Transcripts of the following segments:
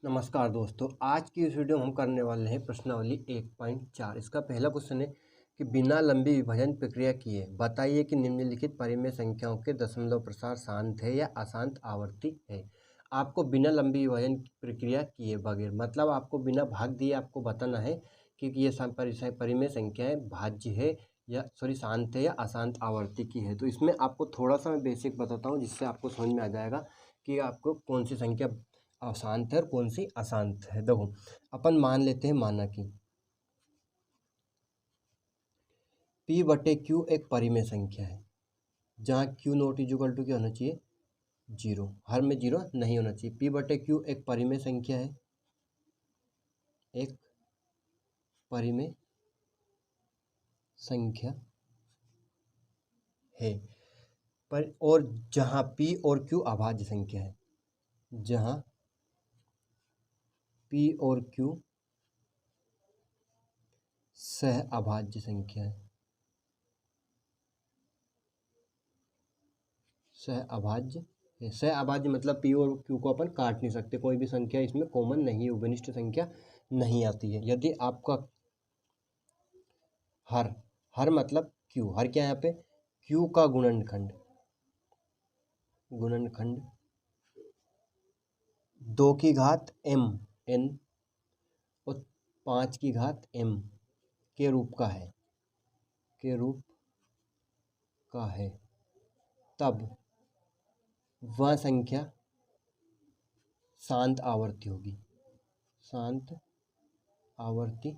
नमस्कार दोस्तों, आज की इस वीडियो में हम करने वाले हैं प्रश्नावली 1.4। इसका पहला क्वेश्चन है कि बिना लंबी विभाजन प्रक्रिया किए बताइए कि निम्नलिखित परिमेय संख्याओं के दशमलव प्रसार शांत है या अशांत आवर्ती है। आपको बिना लंबी विभाजन प्रक्रिया किए बगैर, मतलब आपको बिना भाग दिए आपको बताना है कि ये परिमेय संख्याएं भाज्य है या शांत है या अशांत आवर्ती की है। तो इसमें आपको थोड़ा सा मैं बेसिक बताता हूँ जिससे आपको समझ में आ जाएगा कि आपको कौन सी संख्या अशांत है और कौन सी अशांत है। देखो, अपन मान लेते हैं माना कि P बटे Q एक परिमेय संख्या है जहाँ Q not is equal to क्या होना चाहिए, जीरो। हर में जीरो नहीं होना चाहिए। P बटे Q एक परिमेय संख्या है, एक परिमेय संख्या है पर, और जहाँ P और Q अभाज्य संख्या है, जहाँ P और Q सह अभाज्य संख्या है, सह अभाज्य है। सह अभाज्य मतलब P और Q को अपन काट नहीं सकते, कोई भी संख्या इसमें कॉमन नहीं है, उभयनिष्ठ संख्या नहीं आती है। यदि आपका हर हर मतलब Q, हर क्या है यहाँ पे, Q का गुणनखंड 2 की घात m n और 5 की घात m के रूप का है, तब वह संख्या शांत आवर्ती होगी, शांत आवर्ती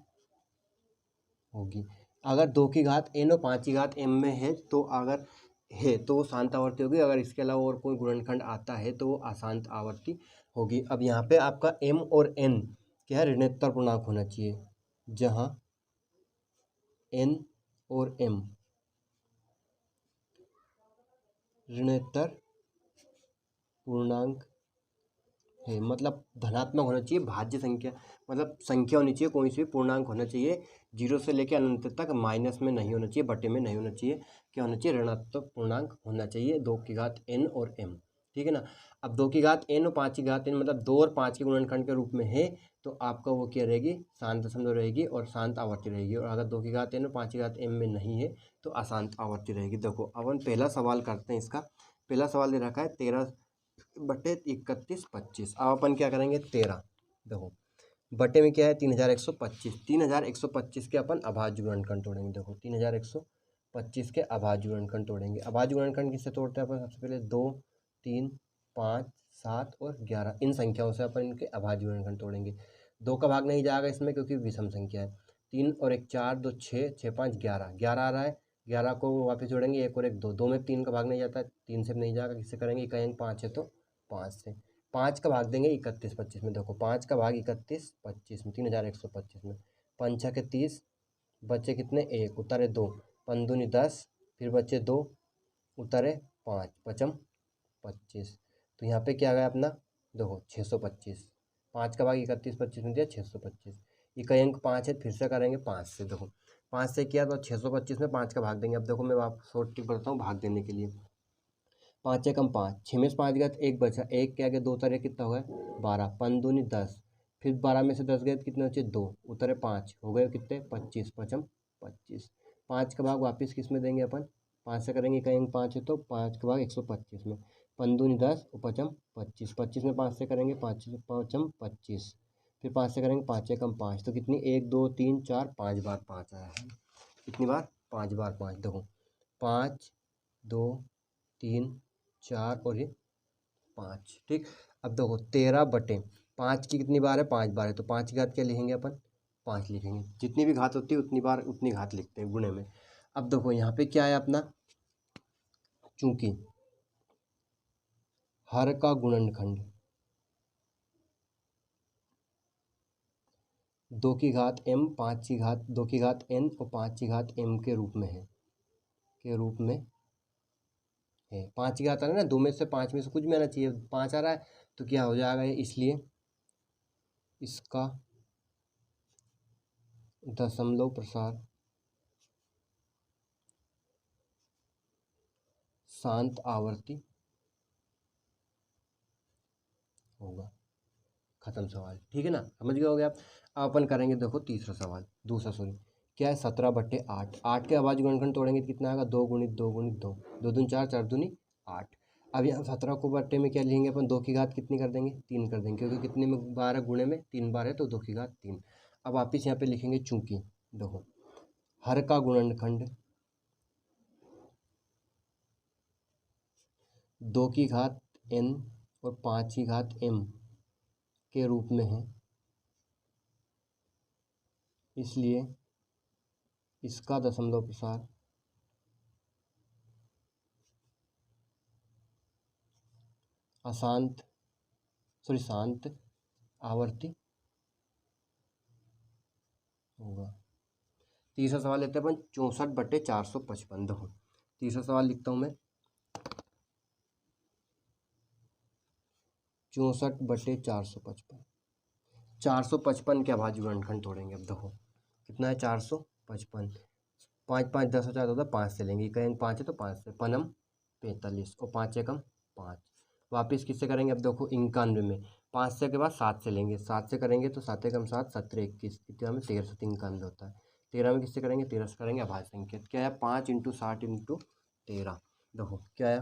होगी। अगर 2 की घात n और 5 की घात m में है तो अगर है तो वो शांत आवर्ती होगी। अगर इसके अलावा और कोई गुणनखंड आता है तो वो अशांत आवर्ती होगी। अब यहाँ पे आपका m और n क्या है, ऋणोत्तर पूर्णांक होना चाहिए, जहाँ n और m ऋणोत्तर पूर्णांक है, मतलब धनात्मक होना चाहिए। भाज्य संख्या मतलब संख्या होनी चाहिए, कोई सी भी पूर्णांक होना चाहिए, जीरो से लेकर अनंत तक, माइनस में नहीं होना चाहिए, बटे में नहीं होना चाहिए। क्या होना चाहिए, ऋणात्मक पूर्णांक होना चाहिए। 2 की घात n और m, ठीक है ना। अब 2 की घात n और 5 की घात n मतलब 2 और 5 के गुणनखंड के रूप में है तो आपका वो क्या रहेगी, शांत दशमलव रहेगी और शांत आवर्ती रहेगी। और अगर 2 की घात n और 5 की घात m में नहीं है तो अशांत आवर्ती रहेगी। देखो अब हम पहला सवाल करते हैं। इसका पहला सवाल दे रखा है 13 बटे 31 25। अब अपन क्या करेंगे, 13 देखो बटे में क्या है, 3125। 3125 के अपन अभाज्य गुणनखंड तोड़ेंगे। देखो 3125 के अभाज्य गुणनखंड तोड़ेंगे। अभाज्य गुणनखंड किससे तोड़ते हैं अपन, सबसे पहले 2 3 5 7 और 11 इन संख्याओं से अपन इनके अभाज्य गुणनखंड तोड़ेंगे। 2 का भाग नहीं जाएगा इसमें क्योंकि विषम संख्या है। 3 और 1 4, 2 6, 6 5 11, 11 आ रहा है। 11 को वापस जोड़ेंगे, 1 और 1 2, 2 में 3 का भाग नहीं जाता है, 3 से भी नहीं जाएगा। किससे करेंगे, इकाई अंक 5 है तो 5 से। 5 का भाग देंगे 31 25 में। देखो 5 का भाग 31 25 में, 3125 में। 5 के 30, बचे कितने, 1, उतारे 2, 5 दूनी 10, फिर बचे 2, उतारे 5, पचम 25। तो यहाँ पे क्या आ गया अपना, देखो 625। 5 का भाग 31 25 में दिया 625। इकाई अंक 5 है, फिर से करेंगे 5 से। देखो 5 से किया तो 625 में 5 का भाग देंगे। अब देखो मैं आपको शॉर्ट ट्रिक बताता हूँ भाग देने के लिए। 5 एकम 5, 6 में से 5 गया तो 1 बचा, 1 के आगे 2 उतरे कितना हुआ, 12, 5 दूनी 10, फिर 12 में से 10 गए तो कितने बचे, 2, उतरे 5, हो गए कितने 25, पचम 25। 5 का भाग वापस किस में देंगे अपन, 5 से करेंगे, इकाई अंक 5 है तो 5 का भाग 125 में। 5 दूनी 10 और पचम 25, 25 में 5 से करेंगे, 5 पचम 25, फिर 5 से करेंगे, 5 एकम 5, तो कितनी 1 2 3 4 5 बार 5 आया है। कितनी बार, 5 बार 5। देखो 5 2 3 4 और ये 5, ठीक। अब देखो 13 बटे 5 की कितनी बार है, 5 बार है तो 5 की घात क्या लिखेंगे अपन, 5 लिखेंगे। जितनी भी घात होती है उतनी बार उतनी घात लिखते हैं गुणे में। अब देखो यहाँ पे क्या है अपना, चूंकि हर का गुणनखंड 2 की घात m 5 की घात 2 की घात n और 5 की घात m के रूप में है, 5 की घात आ रहा है ना, 2 में से 5 में से कुछ भी आना चाहिए, 5 आ रहा है तो क्या हो जाएगा ये, इसलिए इसका दशमलव प्रसार शांत आवर्ती होगा। खत्म सवाल। ठीक है ना, समझ गए होगे आप। अब अपन करेंगे देखो तीसरा सवाल, दूसरा सॉरी, क्या है 17/8। 8 के अभाज्य गुणनखंड तोड़ेंगे तो कितना आएगा, 2 गुणित 2 गुणित 2, 2 दूनी 4, 4 दूनी 8। अब यहाँ 17 को बट्टे में क्या लिखेंगे अपन, 2 की घात कितनी कर देंगे, 3 कर देंगे, क्योंकि कितने में बार है, गुणे में 3 बार है तो 2 की घात 3। अब वापिस यहाँ पे लिखेंगे चूंकि देखो हर का गुणनखंड 2 की घात n और 5 की घात m के रूप में है, इसलिए इसका दशमलव प्रसार शांत आवर्ती होगा। तीसरा सवाल लेते हैं अपन 64/455। देखो तीसरा सवाल लिखता हूँ मैं, 64/455। 455 के अभाज्य गुणनखंड तोड़ेंगे। अब देखो कितना है 455, 5 5 10 हो जाता है, 5 से लेंगे, कहेंगे 5 है तो 5 से, पनम 45 और 5 एकम 5। वापिस किससे करेंगे, अब देखो 91 में 5 से के बाद 7 से लेंगे, 7 से करेंगे तो 7 एकम 7, 17 21, कितना में 13 से 91 होता है। 13 में किससे करेंगे, 13 से करेंगे अभाज्य संख्या, क्या है 5 × 60 × 13। देखो क्या है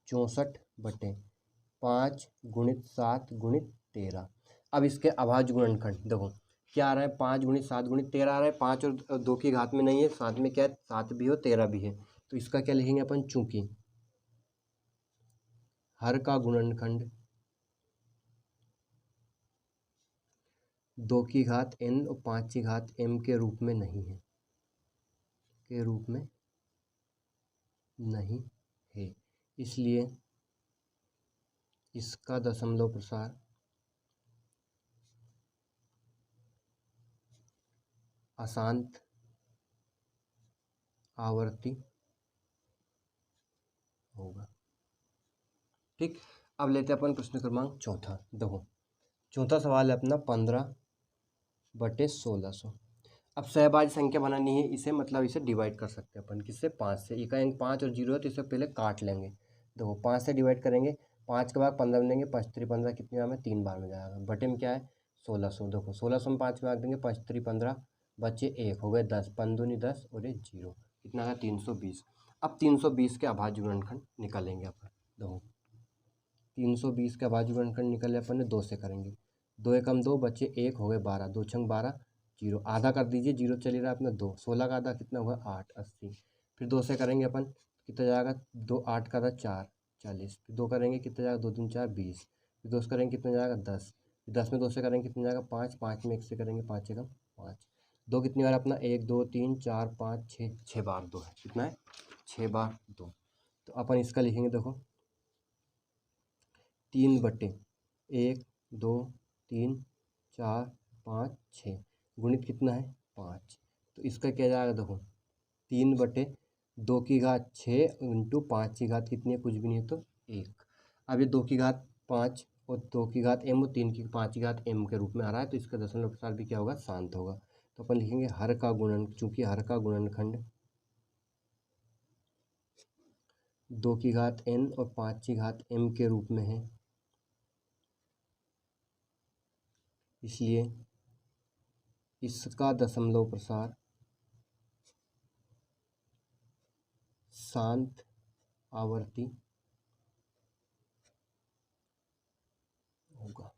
64/5 गुणित 7 गुणित 13। अब इसके अभाज्य गुणनखंड देखो क्या आ रहा है, 5 गुणित 7 गुणित 13 आ रहा है। 5 और 2 की घात में नहीं है, साथ में क्या है 7 भी हो 13 भी है, तो इसका क्या लिखेंगे अपन, चूंकि हर का गुणनखंड 2 की घात n और 5 की घात m के रूप में नहीं है, के रूप में नहीं है, इसलिए इसका दशमलव प्रसार अशांत आवर्ती होगा। ठीक, अब लेते हैं अपन प्रश्न क्रमांक चौथा। देखो चौथा सवाल है अपना 15/1600। अब सहभाज्य संख्या बनानी है इसे, मतलब इसे डिवाइड कर सकते हैं अपन किससे, 5 से। इका अंक 5 और 0 है तो इसे पहले काट लेंगे। देखो 5 से डिवाइड करेंगे, 5 के बाद 15 में देंगे, 5 3 15 कितने बार में, 3 बार में जाएगा। बटे में क्या है 1600। देखो 1600 में 5 में रख देंगे, 5 3 15, बचे 1 हो गए 10, 5 दूनी 10 और ये 0, कितना है 320। अब 320 के अभाज्य गुणनखंड निकालेंगे अपन। देखो 320 का अभाज्य गुणनखंड निकाले अपन ने, 2 से करेंगे, 2 एकम 2, बचे 1 हो गए 12, 2 छंग 12, 0 आधा कर दीजिए, 0 चल रहा है अपना 2, 16 का आधा कितना हुआ 8 80। फिर 2 से करेंगे अपन कितना जाएगा, 2 8 का आधा 4 40, फिर 2 करेंगे कितना जाएगा, 2 3 4 20, फिर 2 से करेंगे कितना जाएगा 10, फिर 10 में 2 से करेंगे कितना जाएगा 5, 5 में 1 से करेंगे 5 एकम 5, 2 कितनी बार अपना 1 2 3 4 5 6, 6 बार 2 है, कितना है 6 बार 2। तो अपन इसका लिखेंगे देखो 3/1 2 3 4 5 6 गुणित कितना है 5। तो इसका क्या जाएगा देखो 3/2 की घात 6 इंटू 5 की घात कितनी है, कुछ भी नहीं है तो 1। अब ये 2 की घात 5 और 2 की घात m और 5 की घात m के रूप में आ रहा है, तो इसका दशमलव प्रसार भी क्या होगा, शांत होगा। तो अपन लिखेंगे हर का गुणन, चूंकि हर का गुणनखंड 2 की घात n और 5 की घात m के रूप में है, इसलिए इसका दशमलव प्रसार शांत आवर्ती होगा।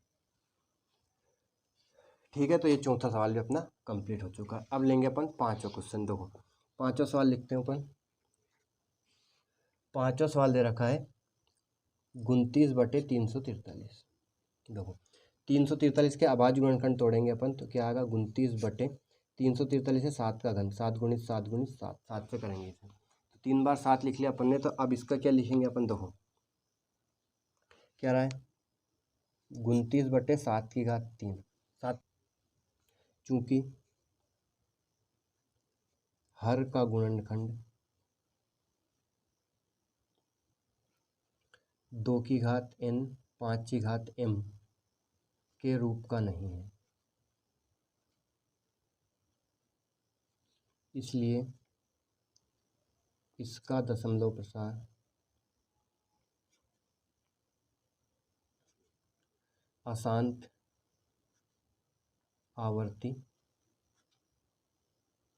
ठीक है, तो ये चौथा सवाल भी अपना कंप्लीट हो चुका है। अब लेंगे अपन पांचवा क्वेश्चन। देखो पांचवा सवाल लिखते हैं अपन। पांचवा सवाल दे रखा है 29/343। देखो 343 के अभाज्य गुणनखंड तोड़ेंगे अपन, तो क्या आएगा 29/343 है 7 का घन, 7 गुणित 7 गुणित 7, 7 से करेंगे इसे, तो 3 बार 7 लिख लिया अपन ने। तो अब इसका क्या लिखेंगे अपन, देखो क्या रहा है 29/7 की घात 3, 7, चूंकि हर का गुणनखंड 2 की घात n 5 की घात m के रूप का नहीं है, इसलिए इसका दशमलव प्रसार अशांत आवर्ती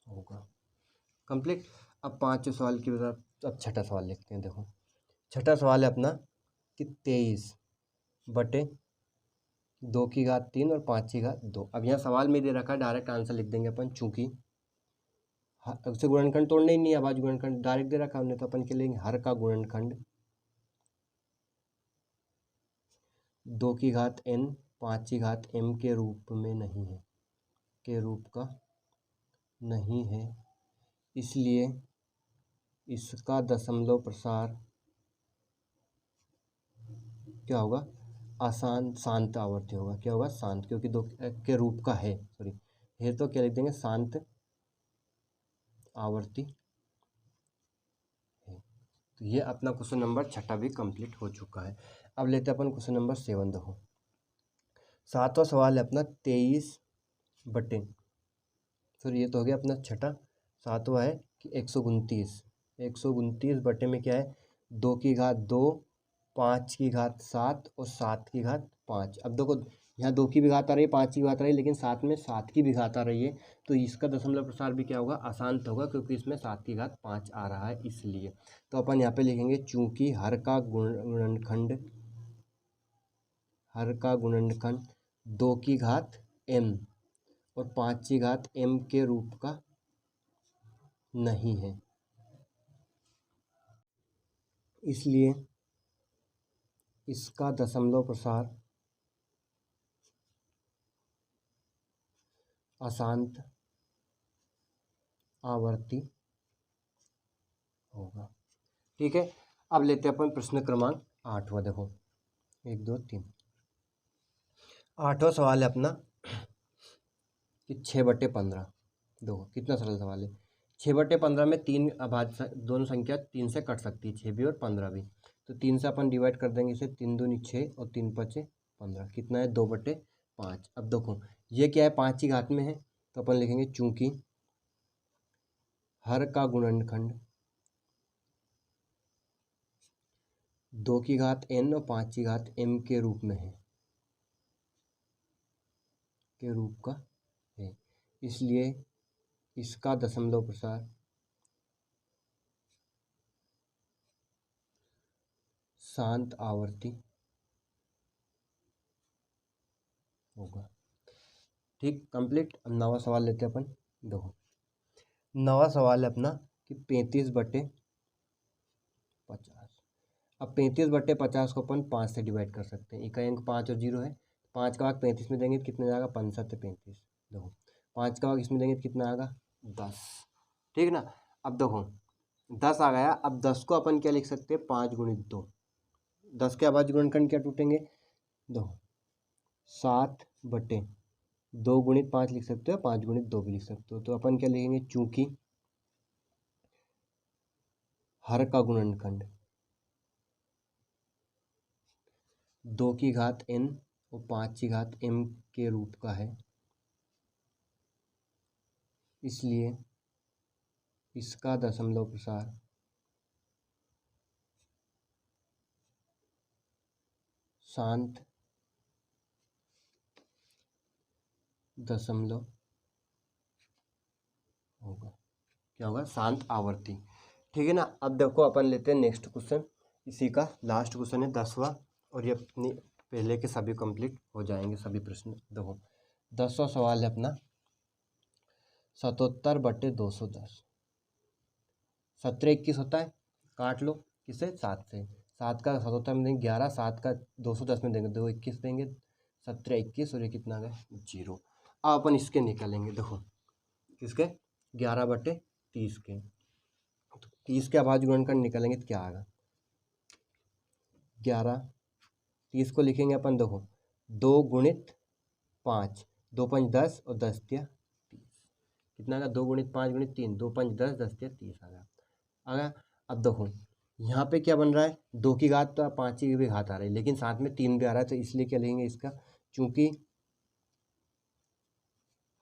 होगा। कंप्लीट। अब 5 सवाल की बात, अब छठा सवाल लिखते हैं। देखो छठा सवाल है अपना कि 23/2 की घात 3 और 5 की घात 2। अब यहाँ सवाल में दे रखा है, डायरेक्ट आंसर लिख देंगे अपन, चूंकि उससे गुणनखंड तोड़ना ही नहीं है, आज गुणनखंड डायरेक्ट दे रखा हमने, तो अपन के लेंगे हर का गुणनखंड 2 की घात n 5 की घात m के रूप में नहीं है, के रूप का नहीं है, इसलिए इसका दशमलव प्रसार क्या होगा, शांत आवर्ती होगा। क्या होगा, शांत, क्योंकि 2 के रूप का है, सॉरी है, तो क्या लिख देंगे, शांत आवर्ती है। तो ये अपना क्वेश्चन नंबर छठा भी कंप्लीट हो चुका है। अब लेते हैं अपन क्वेश्चन नंबर 7। देखो 7वां सवाल है अपना 23 सॉरी ये तो हो गया अपना छठा। 7वां है कि 129 बटे में क्या है, 2 की घात 2, 5 की घात 7 और 7 की घात 5। अब देखो यहाँ 2 की भी घात आ रही है, 5 की घात आ रही है, लेकिन साथ में 7 की भी घात आ रही है, तो इसका दशमलव प्रसार भी क्या होगा, अशांत होगा, क्योंकि इसमें 7 की घात 5 आ रहा है इसलिए। तो अपन यहाँ पे लिखेंगे चूंकि हर का गुणनखंड 2 की घात m और 5 की घात m के रूप का नहीं है, इसलिए इसका दशमलव प्रसार अशांत आवर्ती होगा। ठीक है। अब लेते हैं अपन प्रश्न क्रमांक 8वां। देखो 1 2 3 8वां सवाल है अपना कि 6/15। देखो कितना सरल सवाल है। 6/15 में 3 अभाज्य दोनों संख्या 3 से कट सकती है, 6 भी और 15 भी। तो 3 से अपन डिवाइड कर देंगे इसे, 3 दूनी 6 और 3 5 15, कितना है 2/5। अब देखो ये क्या है, 5 की घात में है, तो अपन लिखेंगे चूंकि हर का गुणनखंड 2 की घात n और 5 की घात m के रूप में है, के रूप का है, इसलिए इसका दशमलव प्रसार शांत आवर्ती होगा। ठीक, कंप्लीट। अब 9वां सवाल लेते हैं अपन। देखो 9वां सवाल है अपना कि 35/50। अब 35/50 को अपन 5 से डिवाइड कर सकते हैं, इकाई अंक 5 और 0 है, 5 का भाग 35 में देंगे तो कितना जाएगा, 5 7 35। देखो 5 का भाग इसमें देंगे तो कितना आएगा, 10। ठीक ना। अब देखो 10 आ गया। अब 10 को अपन क्या लिख सकते हैं, 5 × 2। 10 के अभाज्य गुणनखंड क्या टूटेंगे, देखो 7/2 × 5 लिख सकते हो, 5 × 2 भी लिख सकते हो। तो अपन क्या लिखेंगे, चूंकि हर का गुणनखंड 2 की घात n और 5 की घात m के रूप का है, इसलिए इसका दशमलव प्रसार शांत दशमलव होगा। क्या होगा, शांत आवर्ती। ठीक है ना। अब देखो अपन लेते हैं नेक्स्ट क्वेश्चन, इसी का लास्ट क्वेश्चन है 10वां, और ये अपनी पहले के सभी कंप्लीट हो जाएंगे सभी प्रश्न। देखो 10वां सवाल है अपना 77/210। 17 21 होता है, काट लो किसे, 7 से। 7 का 77 में देंगे 11, 7 का 210 में देंगे 2 21 देंगे, 17 21 और ये कितना आ गया, 0। अब अपन इसके निकालेंगे। देखो किसके, 11/30 के। तो 30 के अभाज्य गुणनखंड निकालेंगे तो क्या आएगा, 11। 30 को लिखेंगे अपन, देखो 2 × 5, 2 5 10 और 10 तिया 30, कितना आएगा, 2 × 5 × 3, 2 5 10 10 तिया 30 आ गया। अब देखो यहाँ पे क्या बन रहा है, 2 की घात तो 5 की भी घात आ रही है, लेकिन साथ में 3 भी आ रहा है, तो इसलिए क्या लेंगे इसका, चूंकि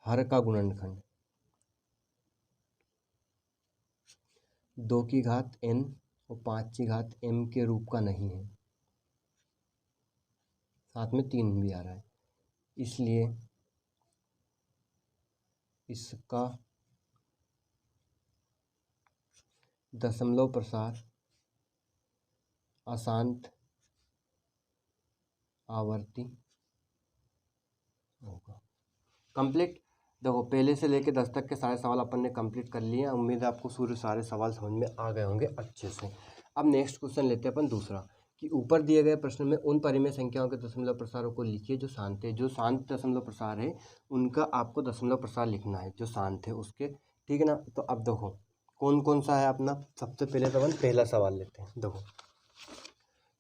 हर का गुणनखंड 2 की घात n और 5 की घात m के रूप का नहीं है, साथ में 3 भी आ रहा है, इसलिए इसका दशमलव प्रसार अशांत आवर्ती होगा। कंप्लीट। देखो पहले से लेके 10 तक के सारे सवाल अपन ने कंप्लीट कर लिए हैं। उम्मीद है आपको सारे सवाल समझ में आ गए होंगे अच्छे से। अब नेक्स्ट क्वेश्चन लेते हैं अपन दूसरा, कि ऊपर दिए गए प्रश्न में उन परिमेय संख्याओं के दशमलव प्रसारों को लिखिए जो शांत है। जो शांत दशमलव प्रसार है उनका आपको दशमलव प्रसार लिखना है, जो शांत है उसके, ठीक है ना। तो अब देखो कौन कौन सा है अपना। सबसे पहले तो अपन पहला सवाल लेते हैं। देखो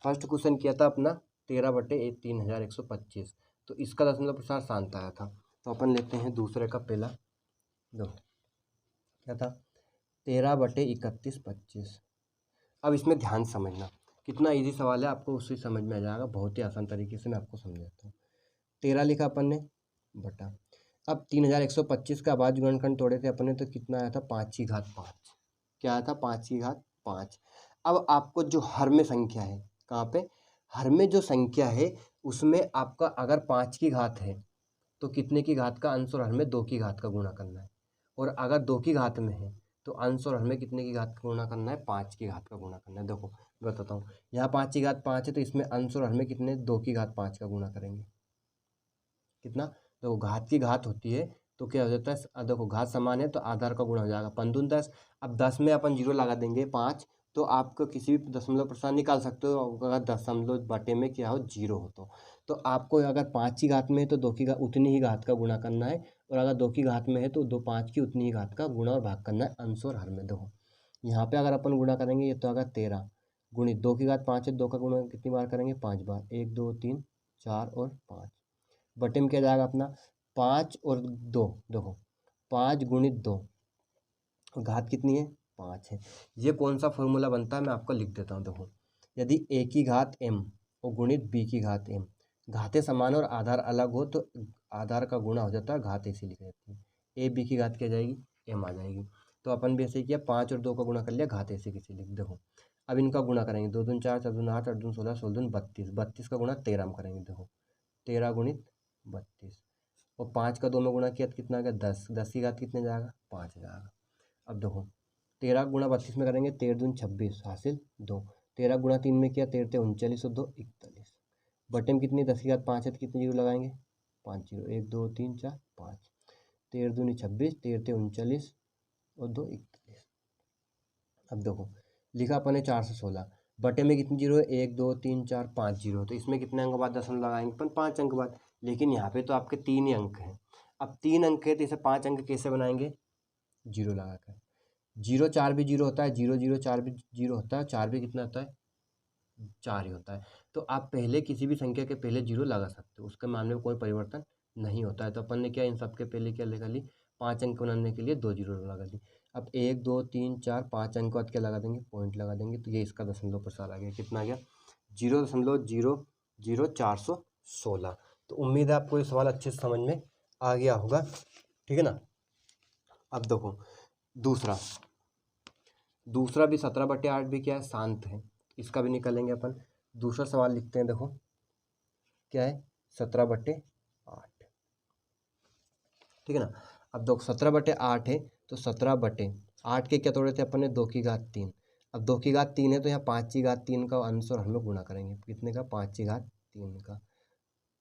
फर्स्ट क्वेश्चन किया था अपना 13/3125, तो इसका दशमलव प्रसार शांत आया था। तो अपन लेते हैं दूसरे का पहला। देखो क्या था 13/3125। अब इसमें ध्यान समझना, कितना इजी सवाल है, आपको उससे समझ में आ जाएगा। बहुत ही आसान तरीके से मैं आपको समझाता हूँ। 13 लिखा अपन ने बटा, अब 3125 का आवाज गुणनखंड तोड़े थे अपन ने, तो कितना आया था 5/5। क्या आया था 5/5। अब आपको जो हर में संख्या है, कहाँ पे हर में जो संख्या है उसमें आपका अगर 5 की घात है तो कितने की घात का अंश और हर में 2 की घात का गुणा करना है, और अगर 2 की घात में है तो अंश और हर में कितने की घात का गुणा करना है, 5 की घात का गुणा करना है। देखो मैं बताता हूँ, यहाँ 5 की घात 5 है तो इसमें अंश और हर में कितने 2 की घात 5 का गुणा करेंगे। कितना, देखो घात की घात होती है तो क्या हो जाता है, देखो घात समान है तो आधार का गुणा हो जाएगा 15 10। अब 10 में अपन 0 लगा देंगे 5, तो आपको किसी भी दशमलव प्रसार निकाल सकते हो अगर दशमलव बटे में क्या हो 0 हो तो आपको अगर 5 की घात में है तो 2 की घात उतनी ही घात का गुणा करना है, और अगर 2 की घात में है तो 2 5 की उतनी ही घात का गुणा और भाग करना है अंश और हर में। देखो यहाँ पे अगर अपन गुणा करेंगे, ये तो अगर 13 गुणित 2 की घात 5 है, 2 का गुणा कितनी बार करेंगे 5 बार, 1 2 3 4 और 5। बटे में क्या जाएगा अपना 5 और 2, देखो 5 गुणित 2, घात कितनी है 5 है। ये कौन सा फॉर्मूला बनता है मैं आपको लिख देता हूँ। देखो यदि a की घात m और गुणित b की घात m, घातें समान और आधार अलग हो तो आधार का गुणा हो जाता है, घात ऐसी लिखी जाती है। a b की घात क्या जाएगी m आ जाएगी। तो अपन भी ऐसे ही किया, 5 और 2 का गुणा कर लिया, घात ऐसे किसी लिख। देखो अब इनका गुणा करेंगे, 2 दूनी 4 4 दूनी 8 8 दूनी 16 16 दूनी 32, 32 का गुणा 13 में करेंगे। देखो 13 गुणित 32, और 5 का 2 में गुणा किया तो कितना आ गया 10, 10 की घात कितने जाएगा 5 जाएगा। अब देखो 13 गुणा 32 में करेंगे, 13 दूनी 26 हासिल 2, 13 गुणा 3 में किया 13 39 और 2 41, बटे में कितनी 10 की घात 5 है तो कितने जीरो लगाएंगे 5 जीरो, 1 2 3 4 5, 13 दूनी 26, 13 39 और 2 41। अब देखो लिखा अपन ने 416, बटे में कितनी जीरो है 1 2 3 4 5 जीरो, तो इसमें कितने अंक बाद दशमलव लगाएंगे अपन 5 अंक बाद। लेकिन यहाँ पे तो आपके 3 ही अंक हैं। अब 3 अंक है तो इसे 5 अंक कैसे बनाएंगे, जीरो लगाकर। 0 4 भी 0 होता है, 0 0 4 भी 0 होता है, 4 भी कितना होता है 4 ही होता है। तो आप पहले किसी भी संख्या के पहले 0 लगा सकते हो, उसके मान में कोई परिवर्तन नहीं होता है। तो अपन ने क्या इन सबके पहले क्या लगा ली, 5 अंक बनाने के लिए 2 जीरो लगा दी। अब 1 2 3 4 5 अंक बाद क्या लगा देंगे, पॉइंट लगा देंगे, तो ये इसका दशमलव प्रसार आ गया। कितना आ गया 0.00416। तो उम्मीद है आपको ये सवाल अच्छे से समझ में आ गया होगा, ठीक है ना। अब देखो दूसरा भी 17/8 भी क्या है शांत है, इसका भी निकालेंगे अपन। दूसरा सवाल लिखते हैं, देखो क्या है 17/8, ठीक है ना। अब देखो 17/8 है तो 17/8 के क्या तोड़े थे अपन ने 2 की घात 3। अब 2 की घात 3 है तो यहाँ 5 की घात 3 का अंश और हमें गुणा करेंगे, कितने का 5 की घात 3 का,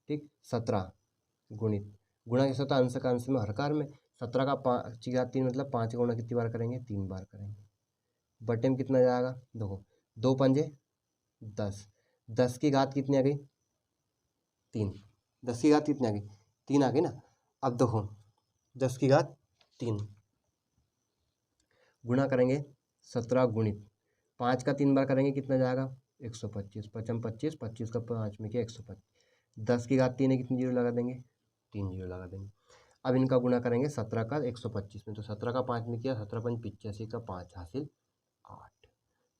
ठीक 17 गुणित, गुणा कैसे होता है अंश का अंश में हरकार में, 17 का 5 की घात 3 मतलब 5 का गुणा कितनी बार करेंगे 3 बार करेंगे। बटे में कितना जाएगा, देखो 2 पंजे 10, 10 की घात कितनी आ गई 3, 10 की घात कितनी आ गई 3 आ गई ना। अब देखो 10 की घात 3 गुणा करेंगे 17 गुणित 5 का 3 बार करेंगे कितना जाएगा 125, 5 25, 25 का 5 में किया 125, 10 की घात 3 है कितनी जीरो लगा देंगे 3 जीरो लगा देंगे। अब इनका गुणा करेंगे 17 का 125 में, तो 17 का 5 में किया 17 5 85 का 5 हासिल 8,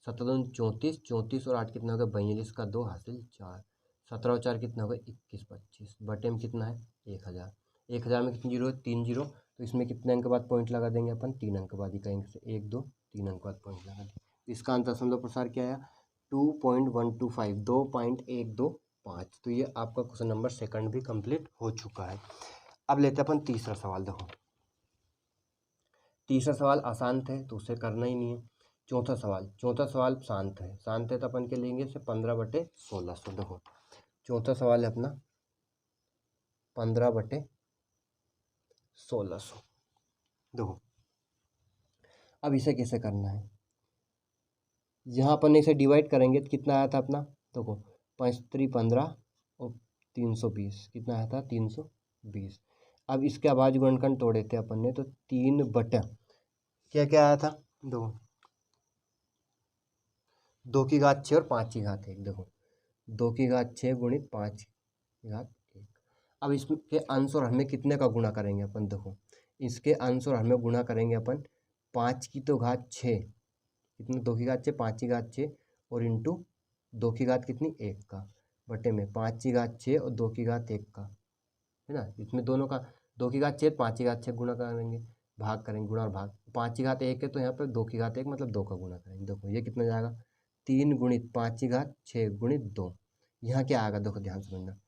17 दूनी 34, 34 और 8 कितना होगा 42 का 2 हासिल 4, 17 और 4 कितना होगा 21 25, बटे में कितना है 1000, 1000 में कितनी जीरो है 3 जीरो, तो इसमें कितने अंक बाद पॉइंट लगा देंगे अपन 3 अंक बाद ही कहेंगे से 1 2 3 अंक बाद पॉइंट लगा देंगे। इसका अंत दशमलव प्रसार क्या आया 2.125, 2.12 5। तो ये आपका क्वेश्चन नंबर सेकंड भी कंप्लीट हो चुका है। अब लेते हैं अपन तीसरा सवाल। देखो तीसरा सवाल आसान है तो उसे करना ही नहीं है। चौथा सवाल शांत है तो अपन के लेंगे इसे 15/1600। देखो चौथा सवाल है अपना 15/1600। देखो अब इसे कैसे करना है, यहाँ अपन ने इसे डिवाइड करेंगे तो कितना आया था अपना, देखो 5×3=15 और 320 कितना आया था 320। अब इसके अभाज्य गुणनखंड तोड़े थे अपन ने, तो 3 क्या क्या आया था, देखो 2⁻6 और 5⁻1। देखो 2⁻6 × 5⁻1। अब इसके अंश और हमें कितने का गुणा करेंगे अपन, देखो इसके अंश और हमें गुणा करेंगे अपन 5⁻6 कितने 2⁻6 5⁻6 और इंटू 2 कितनी 1 का बटे में 5⁻6 और 2⁻1 का है ना। इसमें दोनों का 2⁻6 5⁻6 गुणा करेंगे, भाग करेंगे, गुणा और भाग। 5⁻1 है तो यहाँ पर 2⁻1 मतलब 2 का गुणा करेंगे। देखो ये कितना जाएगा 3 × 5⁻6 × 2। यहाँ क्या आएगा, देखो ध्यान समझना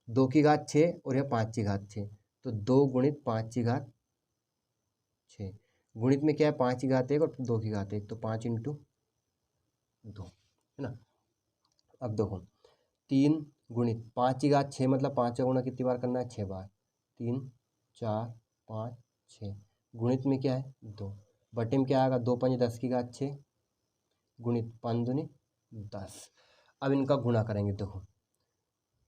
2⁻6 और यह 5⁻6 तो 2 × 5⁻6 गुणित में क्या है 5⁻1 और 2⁻1 तो 5 × 2 है ना। अब देखो 3 × 5⁻6 मतलब 5 का गुणा कितनी बार करना है 6 बार, 3 4 5 6 गुणित में क्या है 2 बटे में क्या आएगा 2×5 10⁻6 गुणित 5×2 10। अब इनका गुणा करेंगे, देखो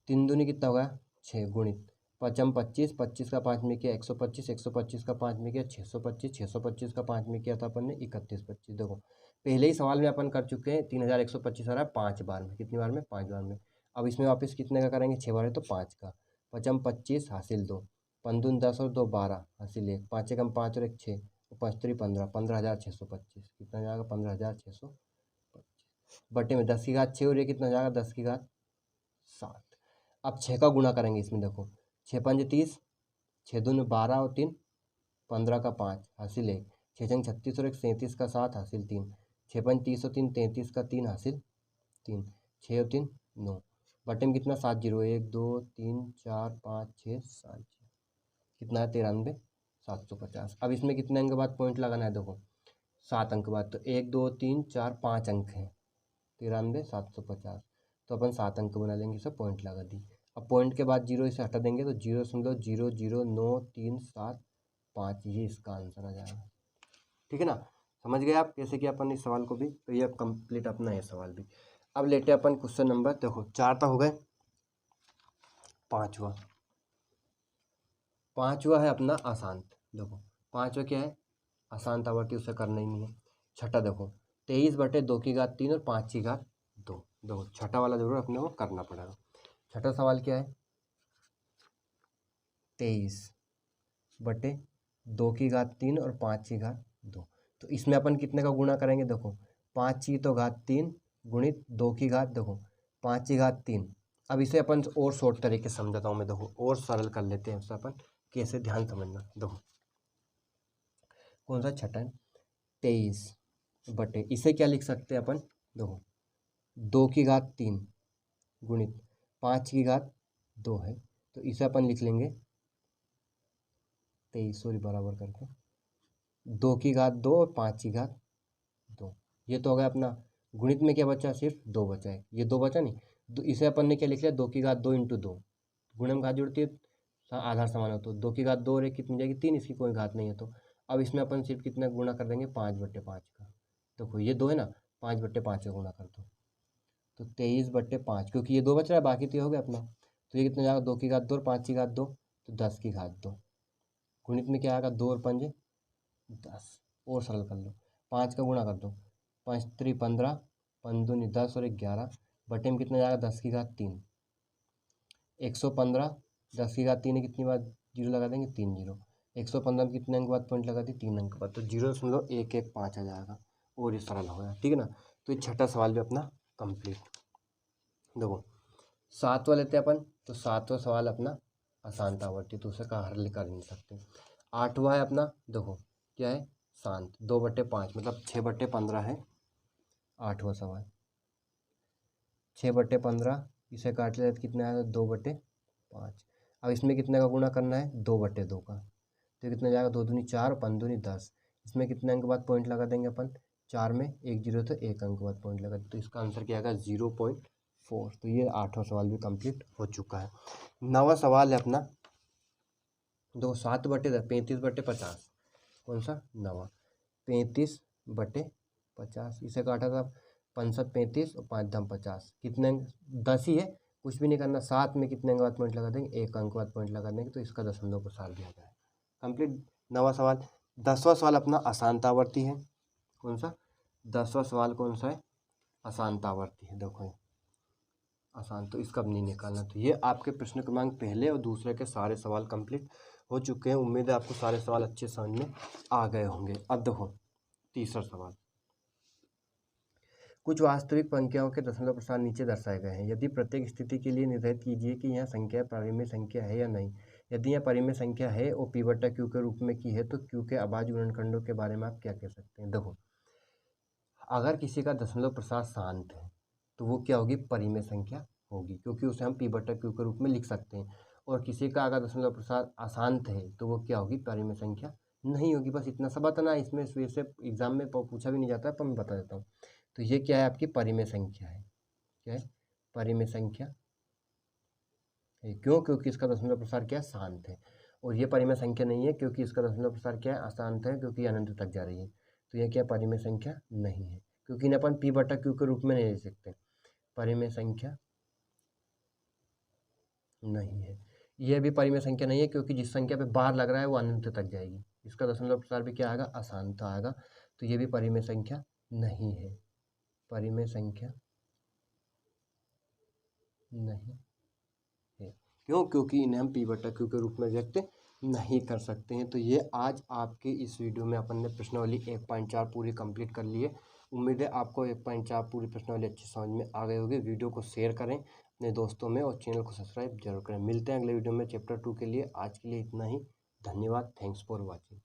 3×2 कितना होगा 6 गुणित 5×25 25 का 5 में किया 125 125 का 5 में किया 625 625 का 5 में किया था अपन ने 3125। देखो पहले ही सवाल में अपन कर चुके हैं 3125 आ रहा है 5 बार में, कितनी बार में 5 बार में। अब इसमें वापस कितने का करेंगे 6 बार है तो 5 का 5×25 हासिल 2 5×2 10 और 2 12 हासिल 1 5 × 5 और 1 6 5×3 15 15,625 कितना जाएगा 15,625 बटे में 10⁻6 और ये कितना जाएगा 10⁻7। अब 6 का गुणा करेंगे इसमें, देखो 6×5 30 6×2 12 और 3 15 का 5 हासिल 1 6×6 36 और 1 37 का 7 हासिल 3 6×5 30 और 3 33 का 3 हासिल 3 6 और 3 9 बटे में कितना 7 0 1 2 3 4 5 6 7 कितना है 93,750। अब इसमें कितने अंक के बाद पॉइंट लगाना है, देखो 7 अंक बाद, तो 1 2 3 4 5 अंक हैं 93,750 तो अपन 7 अंक बना लेंगे, इसे पॉइंट लगा दी। अब पॉइंट के बाद 0 इसे हटा देंगे तो 0.00937 ये इसका आंसर आ जाएगा। ठीक है ना, समझ गए आप कैसे किया अपन इस सवाल को भी। तो ये अब कंप्लीट अपना है सवाल भी। अब लेते हैं अपन क्वेश्चन नंबर, देखो 4 तो हो गए, पाँचवा है अपना अशांत। देखो पाँचवा क्या है अशांत आवर्ती, उसे करना ही नहीं है। छठा देखो 23/2⁻3 और 5⁻2। देखो छठा वाला जरूर अपने को करना पड़ेगा। छठा सवाल क्या है 23/2⁻3 और 5⁻2। तो इसमें अपन कितने का गुणा करेंगे, देखो 5⁻3 गुणित 2⁻, देखो 5⁻3। अब इसे अपन और शॉर्ट तरीके से समझाता हूँ मैं, देखो और सरल कर लेते हैं उससे अपन कैसे, ध्यान समझना। देखो कौन सा छठा है 23 इसे क्या लिख सकते हैं अपन, देखो 2⁻3 गुणित 5⁻2 है तो इसे अपन लिख लेंगे 23 सॉरी बराबर करके 2⁻2 और 5⁻2। ये तो हो गया अपना। गुणित में क्या बचा, सिर्फ 2 बचा है, ये 2 बचा नहीं, इसे अपन ने क्या लिख लिया 2⁻2 × 2। गुणे में घात जुड़ती है आधार समान हो तो 2⁻2 और 1 कितनी जाएगी 3, इसकी कोई घात नहीं है। तो अब इसमें अपन सिर्फ कितना गुणा कर देंगे 5/5 का। देखो ये 2 है ना, 5/5 का गुणा कर दो तो 23/5, क्योंकि ये 2 बच रहा है बाकी तो ये हो गया अपना। तो ये कितना जाएगा 2⁻2 और 5⁻2 तो 10⁻2। गुणित में क्या आएगा 2 और 5 10 और सरल कर लो 5 का गुणा कर दो 5×3 15 5×2 10 और 11 बटे में कितना जाएगा 10⁻3 115 10⁻3 कितनी बार जीरो लगा देंगे 3 0 115 में कितने अंक बाद पॉइंट लगा दी 3 अंक बाद, तो 0.115 आ जाएगा और ये सरल हो गया। ठीक है ना, तो ये छठा सवाल भी अपना कंप्लीट। देखो 7वां लेते हैं अपन, तो 7वां सवाल अपना अशांत आवर्ती, तो उसे कहाँ हल कर नहीं सकते। 8वां है अपना, देखो क्या है शांत 2/5 मतलब 6/15 है 8वां सवाल। 6/15 इसे काट लिया तो कितना आएगा 2/5। अब इसमें कितने का गुणा करना है 2/2 का, तो कितना जाएगा 2 दूनी 4 5 दूनी 10। इसमें कितने अंक बाद पॉइंट लगा देंगे अपन, 4 में 1 0 तो 1 अंक बाद पॉइंट लगा, तो इसका आंसर क्या आएगा 0.4। तो ये 8वां सवाल भी कंप्लीट हो चुका है। 9वां सवाल है अपना 35/50, कौन सा 9वां 35/50। इसे काटा था 65 35 और 5 दम 50, कितने अंक 10 ही है, कुछ भी नहीं करना। 7 में कितने अंक बाद पॉइंट लगा देंगे, 1 अंक बाद पॉइंट लगा देंगे, तो इसका दशमलव प्रसार दिया जाए कंप्लीट 9वां सवाल। 10वां सवाल अपना अशांतावर्ती है, कौन सा 10वां सवाल कौन सा है, अशांतावर्ती है। देखो आसान, तो इसका भी नहीं निकालना। तो ये आपके प्रश्न क्रमांक पहले और दूसरे के सारे सवाल कंप्लीट हो चुके हैं। उम्मीद है आपको सारे सवाल अच्छे समझ में आ गए होंगे। अब देखो तीसरा सवाल, कुछ वास्तविक संख्याओं के दशमलव प्रसार नीचे दर्शाए गए हैं। यदि प्रत्येक स्थिति के लिए निर्धारित कीजिए कि यह संख्या परिमेय संख्या है या नहीं। यदि यह परिमेय संख्या है और P/Q के रूप में की है तो Q के अभाज्य गुणनखंडों के बारे में आप क्या कह सकते हैं। देखो अगर किसी का दशमलव प्रसार शांत है तो वो क्या होगी, परिमेय संख्या होगी, क्योंकि उसे हम P/Q के रूप में लिख सकते हैं। और किसी का अगर दशमलव प्रसार अशांत है तो वो क्या होगी, परिमेय संख्या नहीं होगी। बस इतना सा बताना है, इसमें वैसे एग्जाम में पूछा भी नहीं जाता है, पर मैं बता देता हूँ। तो ये क्या है, आपकी परिमेय संख्या है। क्या है, परिमेय संख्या है। क्यों, क्योंकि इसका दशमलव प्रसार क्या है, शांत है। और ये परिमेय संख्या नहीं है क्योंकि इसका दशमलव प्रसार क्या है, अशांत है, क्योंकि अनंत तक जा रही है। तो यह क्या परिमेय संख्या नहीं है, क्योंकि इन्हें अपन P/Q के रूप में नहीं ले सकते। परिमेय संख्या नहीं है। यह भी परिमेय संख्या नहीं है क्योंकि जिस संख्या पे बार लग रहा है वो अनंत तक जाएगी। इसका दशमलव प्रसार भी क्या आएगा, अशांत आएगा। तो ये भी परिमेय संख्या नहीं है, परिमेय संख्या नहीं है। क्यों, क्योंकि इन्हें हम P/Q के रूप में व्यक्त नहीं कर सकते हैं। तो ये आज आपके इस वीडियो में अपन ने प्रश्नावली 1.4 पूरी कंप्लीट कर ली है। उम्मीद है आपको 1.4 पूरी प्रश्नावली अच्छी समझ में आ गई होगी। वीडियो को शेयर करें अपने दोस्तों में और चैनल को सब्सक्राइब जरूर करें। मिलते हैं अगले वीडियो में चैप्टर 2 के लिए। आज के लिए इतना ही, धन्यवाद, थैंक्स फॉर वॉचिंग।